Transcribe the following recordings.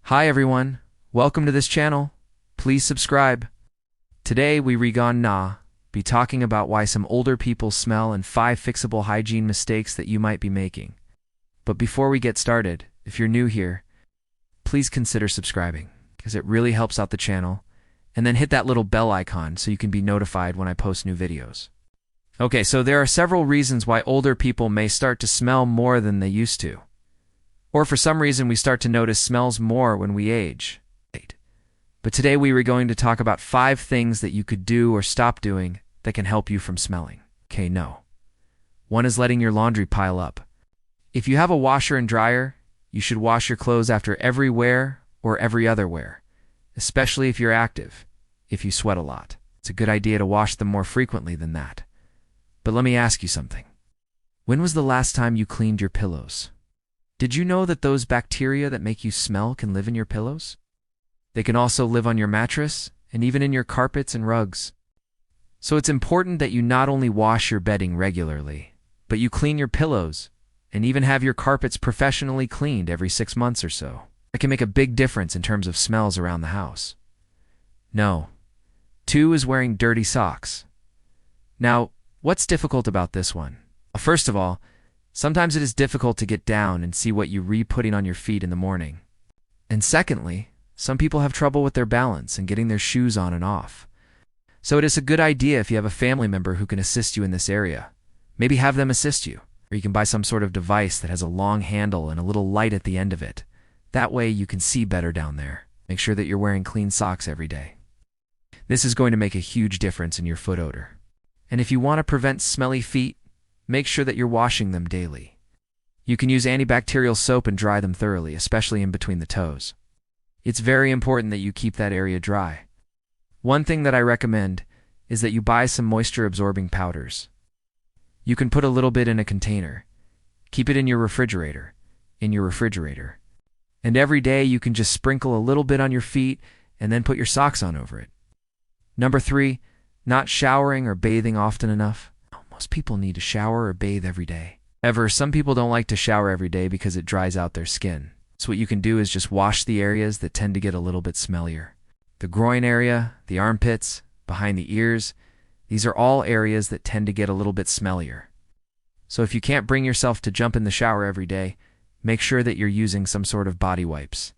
Hi everyone, welcome to this channel. Please subscribe. Today we gonna be talking about why some older people smell and 5 fixable hygiene mistakes that you might be making. But before we get started, if you're new here, please consider subscribing because it really helps out the channel, and then hit that little bell icon so you can be notified when I post new videos. Okay, so there are several reasons why older people may start to smell more than they used to. Or for some reason we start to notice smells more when we age. But today we were going to talk about 5 things that you could do or stop doing that can help you from smelling. Okay, no. One is letting your laundry pile up. If you have a washer and dryer, you should wash your clothes after every wear or every other wear, especially if you're active, if you sweat a lot. It's a good idea to wash them more frequently than that. But let me ask you something. When was the last time you cleaned your pillows? Did you know that those bacteria that make you smell can live in your pillows? They can also live on your mattress and even in your carpets and rugs. So it's important that you not only wash your bedding regularly, but you clean your pillows and even have your carpets professionally cleaned every 6 months or so. That can make a big difference in terms of smells around the house. No. 2 is wearing dirty socks. Now, what's difficult about this one? Well, first of all, sometimes it is difficult to get down and see what you're putting on your feet in the morning. And secondly, some people have trouble with their balance and getting their shoes on and off. So it is a good idea if you have a family member who can assist you in this area. Maybe have them assist you, or you can buy some sort of device that has a long handle and a little light at the end of it. That way you can see better down there. Make sure that you're wearing clean socks every day. This is going to make a huge difference in your foot odor. And if you want to prevent smelly feet, make sure that you're washing them daily. You can use antibacterial soap and dry them thoroughly, especially in between the toes. It's very important that you keep that area dry. One thing that I recommend is that you buy some moisture-absorbing powders. You can put a little bit in a container. Keep it in your refrigerator. And every day you can just sprinkle a little bit on your feet and then put your socks on over it. Number 3, not showering or bathing often enough. Most people need to shower or bathe every day. However, some people don't like to shower every day because it dries out their skin. So what you can do is just wash the areas that tend to get a little bit smellier. The groin area, the armpits, behind the ears, these are all areas that tend to get a little bit smellier. So if you can't bring yourself to jump in the shower every day, make sure that you're using some sort of body wipes.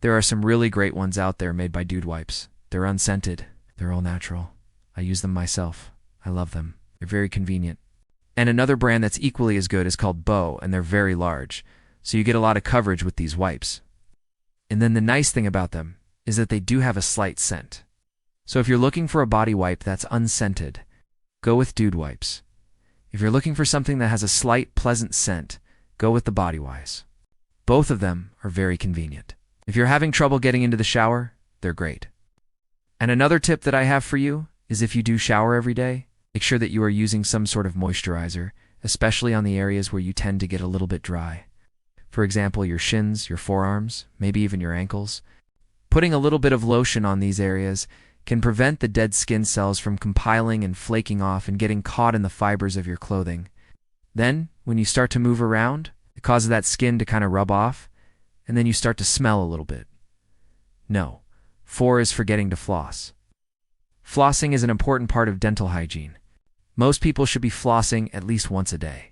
There are some really great ones out there made by Dude Wipes. They're unscented. They're all natural. I use them myself. I love them. They're very convenient. And another brand that's equally as good is called Bow, and they're very large, so you get a lot of coverage with these wipes. And then the nice thing about them is that they do have a slight scent. So if you're looking for a body wipe that's unscented, go with Dude Wipes. If you're looking for something that has a slight, pleasant scent, go with the Body Wise. Both of them are very convenient. If you're having trouble getting into the shower, they're great. And another tip that I have for you is if you do shower every day, make sure that you are using some sort of moisturizer, especially on the areas where you tend to get a little bit dry. For example, your shins, your forearms, maybe even your ankles. Putting a little bit of lotion on these areas can prevent the dead skin cells from compiling and flaking off and getting caught in the fibers of your clothing. Then, when you start to move around, it causes that skin to kind of rub off, and then you start to smell a little bit. No. 4 is forgetting to floss. Flossing is an important part of dental hygiene. Most people should be flossing at least once a day.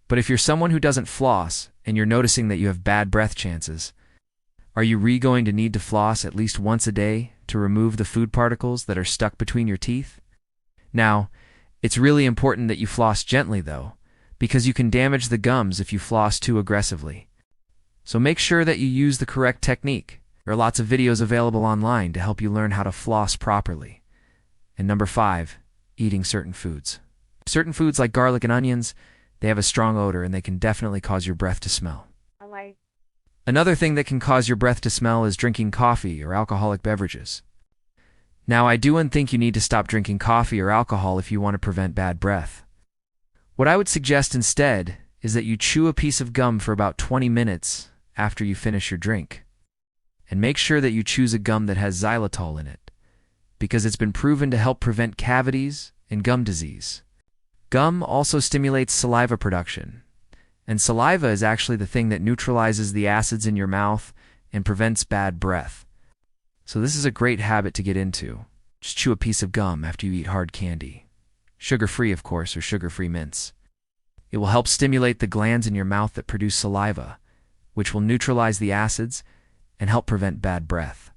But if you're someone who doesn't floss and you're noticing that you have bad breath chances, are you going to need to floss at least once a day to remove the food particles that are stuck between your teeth? Now, it's really important that you floss gently though, because you can damage the gums if you floss too aggressively. So make sure that you use the correct technique. There are lots of videos available online to help you learn how to floss properly. And number 5, eating certain foods. Certain foods like garlic and onions, they have a strong odor and they can definitely cause your breath to smell. Another thing that can cause your breath to smell is drinking coffee or alcoholic beverages. Now, I do think you need to stop drinking coffee or alcohol if you want to prevent bad breath. What I would suggest instead is that you chew a piece of gum for about 20 minutes after you finish your drink. And make sure that you choose a gum that has xylitol in it, because it's been proven to help prevent cavities and gum disease. Gum also stimulates saliva production, and saliva is actually the thing that neutralizes the acids in your mouth and prevents bad breath. So this is a great habit to get into. Just chew a piece of gum after you eat hard candy. Sugar-free, of course, or sugar-free mints. It will help stimulate the glands in your mouth that produce saliva, which will neutralize the acids and help prevent bad breath.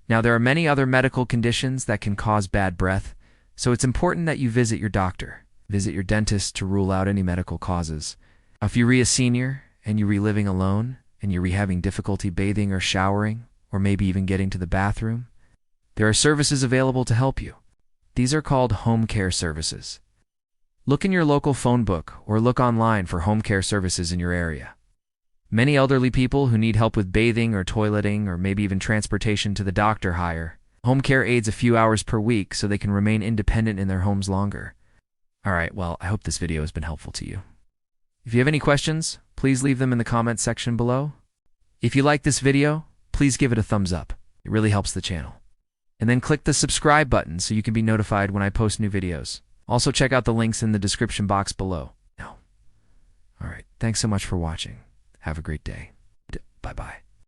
Now, there are many other medical conditions that can cause bad breath, so it's important that you visit your doctor. Visit your dentist to rule out any medical causes. If you're a senior and you're living alone and you're having difficulty bathing or showering, or maybe even getting to the bathroom, there are services available to help you. These are called home care services. Look in your local phone book or look online for home care services in your area. Many elderly people who need help with bathing or toileting or maybe even transportation to the doctor hire home care aides a few hours per week so they can remain independent in their homes longer. Alright, well, I hope this video has been helpful to you. If you have any questions, please leave them in the comments section below. If you like this video, please give it a thumbs up. It really helps the channel. And then click the subscribe button so you can be notified when I post new videos. Also check out the links in the description box below. Alright, thanks so much for watching. Have a great day. Bye-bye.